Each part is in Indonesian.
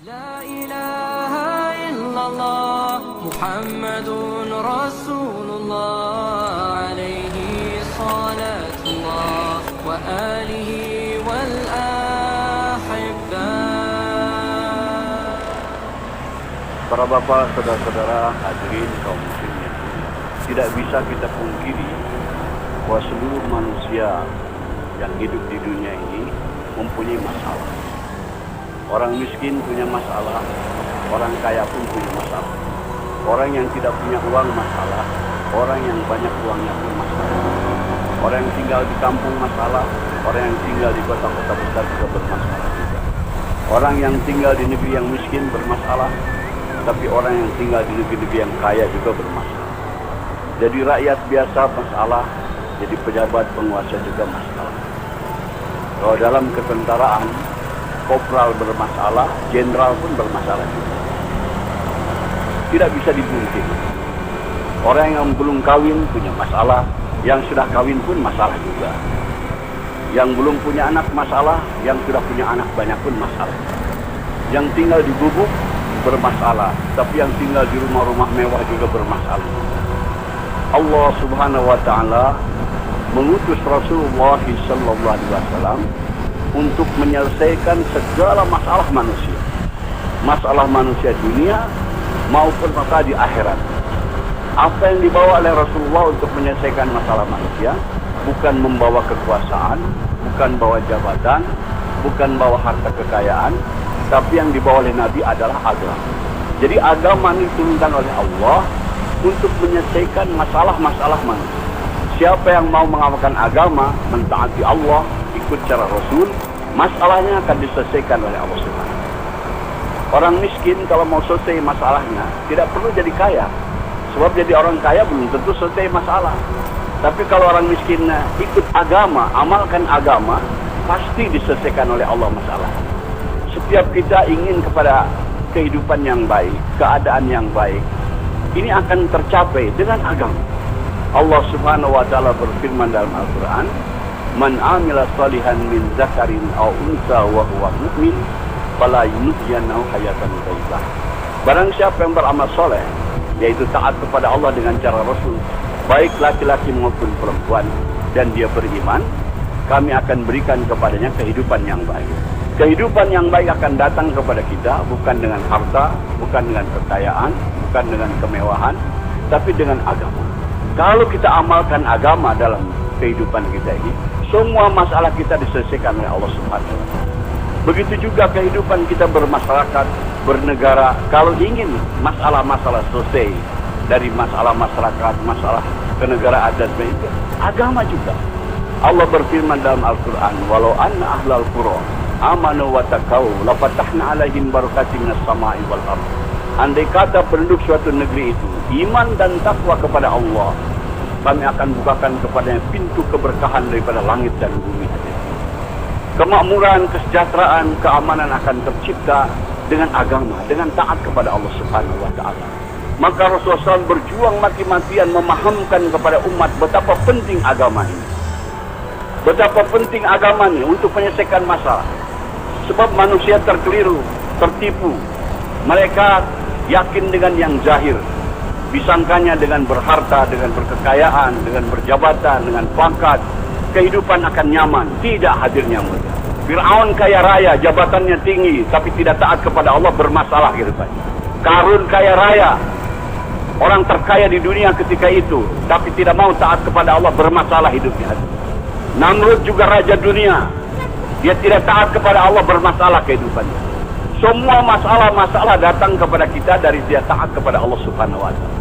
لا إله إلا الله محمد رسول الله عليه صلاة الله وآله والأحبة. Para bapak, saudara-saudara, hadirin kaum muslimin, tidak bisa kita pungkiri bahwa seluruh manusia yang hidup di dunia ini mempunyai masalah. Orang miskin punya masalah, orang kaya pun punya masalah. Orang yang tidak punya uang masalah, orang yang banyak uangnya pun masalah. Orang yang tinggal di kampung masalah, orang yang tinggal di kota-kota besar juga bermasalah juga. Orang yang tinggal di negeri yang miskin bermasalah, tapi orang yang tinggal di negeri-negeri yang kaya juga bermasalah. Jadi rakyat biasa masalah, jadi pejabat penguasa juga masalah. Kalau dalam ketentaraan, kopral bermasalah, jenderal pun bermasalah juga. Tidak bisa dipungkiri. Orang yang belum kawin punya masalah, yang sudah kawin pun masalah juga. Yang belum punya anak masalah, yang sudah punya anak banyak pun masalah. Yang tinggal di gubuk bermasalah, tapi yang tinggal di rumah-rumah mewah juga bermasalah. Allah Subhanahu wa taala mengutus Rasulullah sallallahu alaihi wasallam untuk menyelesaikan segala masalah manusia. Masalah manusia dunia maupun masalah di akhirat. Apa yang dibawa oleh Rasulullah untuk menyelesaikan masalah manusia bukan membawa kekuasaan, bukan bawa jabatan, bukan bawa harta kekayaan, tapi yang dibawa oleh Nabi adalah agama. Jadi agama ini diturunkan oleh Allah untuk menyelesaikan masalah-masalah manusia. Siapa yang mau mengamalkan agama, mentaati Allah, ikut cara Rasul, masalahnya akan diselesaikan oleh Allah Subhanahu. Orang miskin kalau mau selesai masalahnya tidak perlu jadi kaya, sebab jadi orang kaya belum tentu selesai masalah. Tapi kalau orang miskin ikut agama, amalkan agama, pasti diselesaikan oleh Allah masalah. Setiap kita ingin kepada kehidupan yang baik, keadaan yang baik, ini akan tercapai dengan agama. Allah Subhanahu wa taala berfirman dalam Al-Qur'an, "Man 'amila shalihan min dzakarin aw unsa wa huwa mu'min, fala yuhyiyannahu hayatan thayyibah." Barang siapa yang beramal soleh, yaitu taat kepada Allah dengan cara Rasul, baik laki-laki maupun perempuan, dan dia beriman, kami akan berikan kepadanya kehidupan yang baik. Kehidupan yang baik akan datang kepada kita bukan dengan harta, bukan dengan kekayaan, bukan dengan kemewahan, tapi dengan agama. Kalau kita amalkan agama dalam kehidupan kita ini, semua masalah kita diselesaikan oleh Allah Subhanahu wa taala. Begitu juga kehidupan kita bermasyarakat, bernegara, kalau ingin masalah-masalah selesai dari masalah masyarakat, masalah kenegaraan dan sebagainya, agama juga. Allah berfirman dalam Al-Qur'an, "Walau anna ahlal qura amanu wa taqaw la fatahna 'alaihim barakatin minas sama'i wal ardh." Andai kata penduduk suatu negeri itu iman dan takwa kepada Allah, kami akan bukakan kepadanya pintu keberkahan daripada langit dan bumi. Kemakmuran, kesejahteraan, keamanan akan tercipta dengan agama, dengan taat kepada Allah Subhanahu wa taala. Maka Rasulullah SAW berjuang mati-matian memahamkan kepada umat betapa penting agama ini. Betapa penting agama ini untuk menyelesaikan masalah. Sebab manusia terkeliru, tertipu. Mereka yakin dengan yang zahir, disangkanya dengan berharta, dengan berkekayaan, dengan berjabatan, dengan pangkat, kehidupan akan nyaman. Tidak hadirnya mulia. Fir'aun kaya raya, jabatannya tinggi, tapi tidak taat kepada Allah, bermasalah kehidupannya. Qarun kaya raya, orang terkaya di dunia ketika itu, tapi tidak mau taat kepada Allah, bermasalah hidupnya. Namrud juga raja dunia, dia tidak taat kepada Allah, bermasalah kehidupannya. Semua masalah-masalah datang kepada kita dari dia taat kepada Allah Subhanahu wa taala.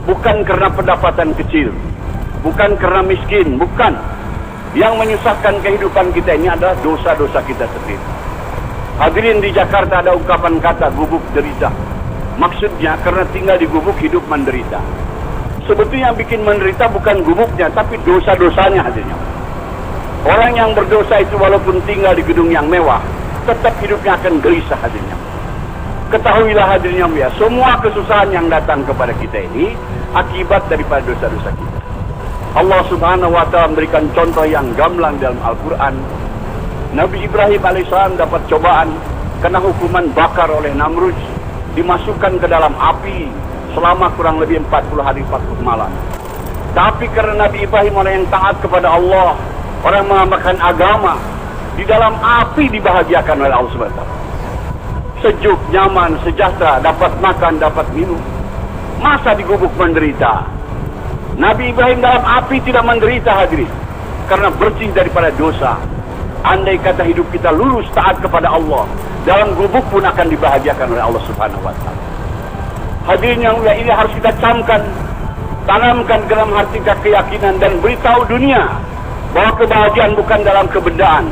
Bukan karena pendapatan kecil, bukan karena miskin, bukan. Yang menyusahkan kehidupan kita ini adalah dosa-dosa kita sendiri. Hadirin, di Jakarta ada ungkapan kata gubuk derita. Maksudnya karena tinggal di gubuk hidup menderita. Sebetulnya yang bikin menderita bukan gubuknya, tapi dosa-dosanya hadirnya. Orang yang berdosa itu walaupun tinggal di gedung yang mewah, tetap hidupnya akan gelisah hadirnya. Ketahuilah hadirnya ya, semua kesusahan yang datang kepada kita ini akibat daripada dosa-dosa kita. Allah Subhanahu wa taala memberikan contoh yang gamblang dalam Al-Qur'an. Nabi Ibrahim alaihissalam dapat cobaan kena hukuman bakar oleh Namrud, dimasukkan ke dalam api selama kurang lebih 40 hari 40 malam. Tapi karena Nabi Ibrahim orang yang taat kepada Allah, orang mengamalkan agama, di dalam api dibahagiakan oleh Allah SWT. Sejuk, nyaman, sejahtera, dapat makan, dapat minum. Masa di gubuk menderita? Nabi Ibrahim dalam api tidak menderita, hadirin, karena bersih daripada dosa. Andai kata hidup kita lurus taat kepada Allah, dalam gubuk pun akan dibahagiakan oleh Allah Subhanahu wa taala. Hadirin yang mulia, ini harus kita camkan, tanamkan ke dalam hati kita keyakinan dan beritahu dunia bahwa kebahagiaan bukan dalam kebendaan,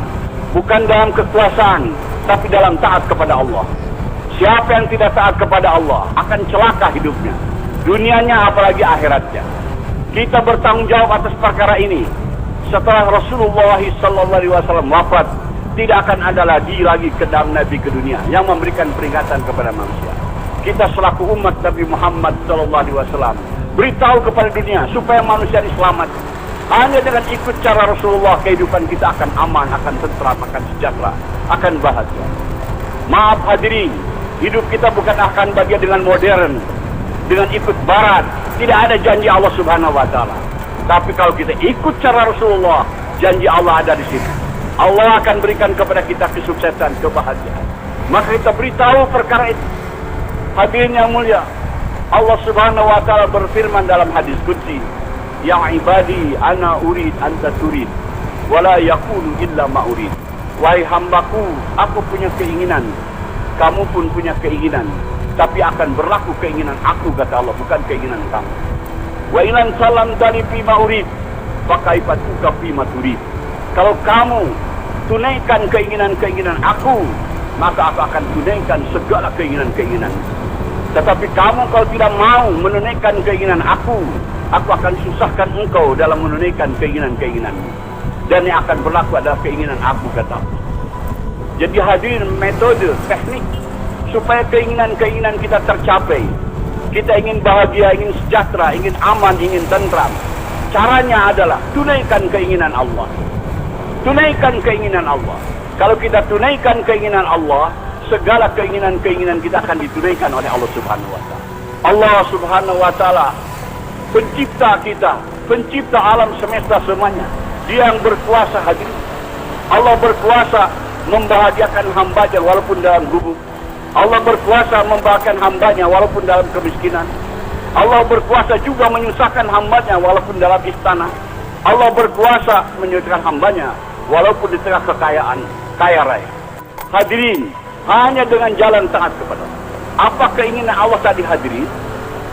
bukan dalam kekuasaan, tapi dalam taat kepada Allah. Siapa yang tidak taat kepada Allah akan celaka hidupnya, dunianya apalagi akhiratnya. Kita bertanggung jawab atas perkara ini. Setelah Rasulullah SAW wafat, tidak akan ada lagi kedam Nabi ke dunia yang memberikan peringatan kepada manusia. Kita selaku umat Nabi Muhammad SAW beritahu kepada dunia supaya manusia diselamat. Hanya dengan ikut cara Rasulullah, kehidupan kita akan aman, akan tentram, akan sejahtera, akan bahagia. Maaf hadirin, hidup kita bukan akan bahagia dengan modern, dengan ikut barat. Tidak ada janji Allah Subhanahu wa taala. Tapi kalau kita ikut cara Rasulullah, janji Allah ada di sini. Allah akan berikan kepada kita kesuksesan, kebahagiaan. Maka kita beritahu perkara itu. Hadirin yang mulia, Allah Subhanahu wa taala berfirman dalam hadis qudsi, "Ya ibadi, ana urid anta turid, wala yaqulu illa ma urid." Wahai hambaku, aku punya keinginan, kamu pun punya keinginan, tapi akan berlaku keinginan aku, kata Allah, bukan keinginan kamu. Wa ilan salam dari fima urid, fakaifatuka fima turid. Kalau kamu tunaikan keinginan-keinginan aku, maka aku akan tunaikan segala keinginan-keinginan. Tetapi kamu kalau tidak mau menunaikan keinginan aku akan susahkan engkau dalam menunaikan keinginan-keinginanmu. Dan yang akan berlaku adalah keinginan aku, kata Allah. Jadi hadirin, metode, teknik supaya keinginan-keinginan kita tercapai. Kita ingin bahagia, ingin sejahtera, ingin aman, ingin tentram. Caranya adalah tunaikan keinginan Allah. Tunaikan keinginan Allah. Kalau kita tunaikan keinginan Allah, segala keinginan-keinginan kita akan ditunaikan oleh Allah Subhanahu wa taala. Allah Subhanahu wa taala pencipta kita, pencipta alam semesta semuanya. Dia yang berkuasa hadirin. Allah berkuasa membahagiakan hambanya walaupun dalam gubuk. Allah berkuasa membahagiakan hambanya walaupun dalam kemiskinan. Allah berkuasa juga menyusahkan hambanya walaupun dalam istana. Allah berkuasa menyusahkan hambanya walaupun di tengah kekayaan, kaya raya. Hadirin, hanya dengan jalan taat kepada Allah. Apa keinginan Allah tadi hadirin?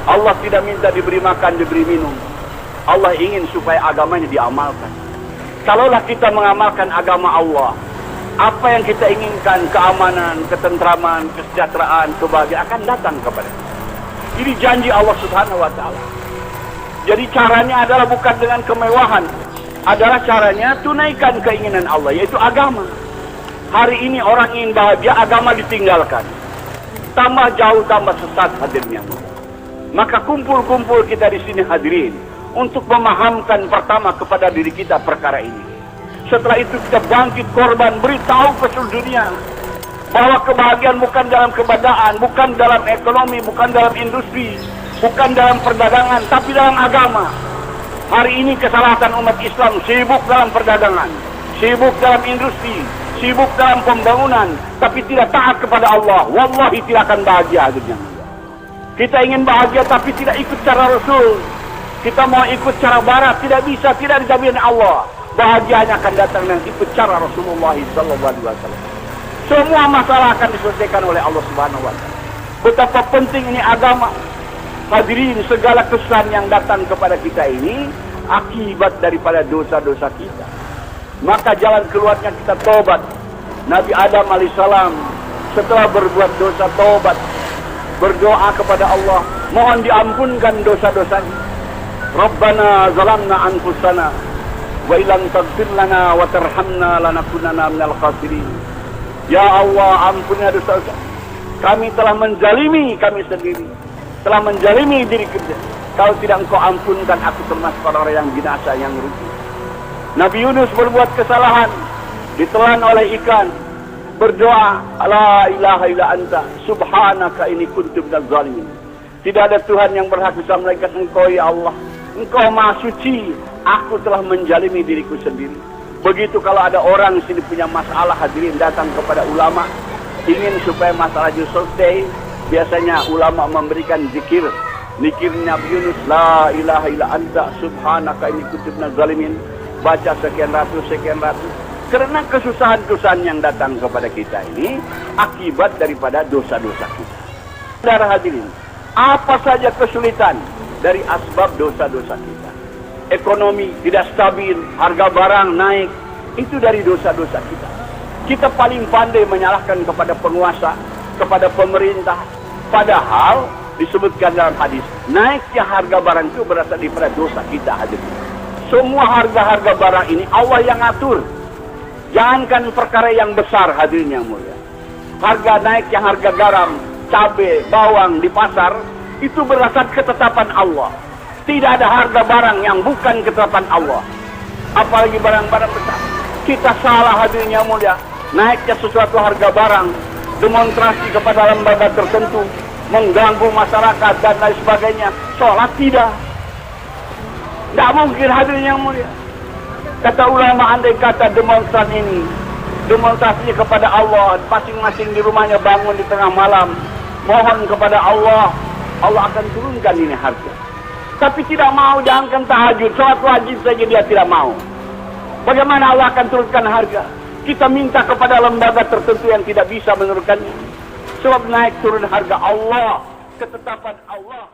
Allah tidak minta diberi makan, diberi minum. Allah ingin supaya agamanya diamalkan. Kalaulah kita mengamalkan agama Allah, apa yang kita inginkan, keamanan, ketentraman, kesejahteraan, kebahagiaan akan datang kepada kita. Ini janji Allah Subhanahu wa taala. Jadi caranya adalah bukan dengan kemewahan, adalah caranya tunaikan keinginan Allah, yaitu agama. Hari ini orang ingin bahagia, agama ditinggalkan. Tambah jauh, tambah sesat hadirnya. Maka kumpul-kumpul kita di sini hadirin untuk memahamkan pertama kepada diri kita perkara ini. Setelah itu kita bangkit korban, beritahu ke seluruh dunia bahwa kebahagiaan bukan dalam kebendaan, bukan dalam ekonomi, bukan dalam industri, bukan dalam perdagangan, tapi dalam agama. Hari ini kesalahan umat Islam sibuk dalam perdagangan, sibuk dalam industri, sibuk dalam pembangunan, tapi tidak taat kepada Allah. Wallahi tidak akan bahagia akhirnya. Kita ingin bahagia tapi tidak ikut cara Rasul. Kita mau ikut cara barat, tidak bisa, tidak dijamin Allah. Bahagianya akan datang dengan ikut cara Rasulullah SAW. Semua masalah akan diselesaikan oleh Allah Subhanahu wa taala. Betapa penting ini agama. Hadirin, segala kesusahan yang datang kepada kita ini akibat daripada dosa-dosa kita. Maka jalan keluarnya kita tobat. Nabi Adam alaihissalam setelah berbuat dosa tobat, berdoa kepada Allah, mohon diampunkan dosa-dosanya. Rabbana zalamna anfusana wa ilam taghfir lana wa tarhamna lanakunanna minal khasirin. Ya Allah, ampuni dosa-dosa. Kami telah menzalimi kami sendiri, telah menzalimi diri kita. Kalau tidak Engkau ampunkan, aku termasuk orang yang binasa, yang rugi. Nabi Yunus berbuat kesalahan, ditelan oleh ikan. berdoa, la ilaha illa anta subhanaka inni kuntu minadz zalimin. Tidak ada Tuhan yang berhak bisa melainkan Engkau ya Allah. Engkau maha suci, aku telah menjalimi diriku sendiri. Begitu kalau ada orang sini punya masalah, hadirin datang kepada ulama, ingin supaya masalahnya selesai, biasanya ulama memberikan zikir. Zikir Nabi Yunus, la ilaha illa anta subhanaka inni kuntu minadz zalimin. Baca sekian ratus. Karena kesusahan-kesusahan yang datang kepada kita ini akibat daripada dosa-dosa kita. Saudara hadirin, apa saja kesulitan dari asbab dosa-dosa kita? Ekonomi tidak stabil, harga barang naik, itu dari dosa-dosa kita. Kita paling pandai menyalahkan kepada penguasa, kepada pemerintah. Padahal disebutkan dalam hadis, naiknya harga barang itu berasal daripada dosa kita hadirin. Semua harga-harga barang ini Allah yang atur. Jangankan perkara yang besar hadirin yang mulia. Harga naiknya harga garam, cabai, bawang di pasar, itu berdasar ketetapan Allah. Tidak ada harga barang yang bukan ketetapan Allah. Apalagi barang-barang besar. Kita salah hadirin yang mulia. Naiknya sesuatu harga barang, demonstrasi kepada lembaga tertentu, mengganggu masyarakat dan lain sebagainya. Sholat tidak. Tidak mungkin hadirin yang mulia. Kata ulama, andai kata demonstran ini demonstrasinya kepada Allah, masing-masing di rumahnya bangun di tengah malam, mohon kepada Allah, Allah akan turunkan ini harga. Tapi tidak mau, jangankan tahajud, sholat wajib saja dia tidak mau. Bagaimana Allah akan turunkan harga? Kita minta kepada lembaga tertentu yang tidak bisa menurunkannya. Sebab naik turun harga Allah, ketetapan Allah.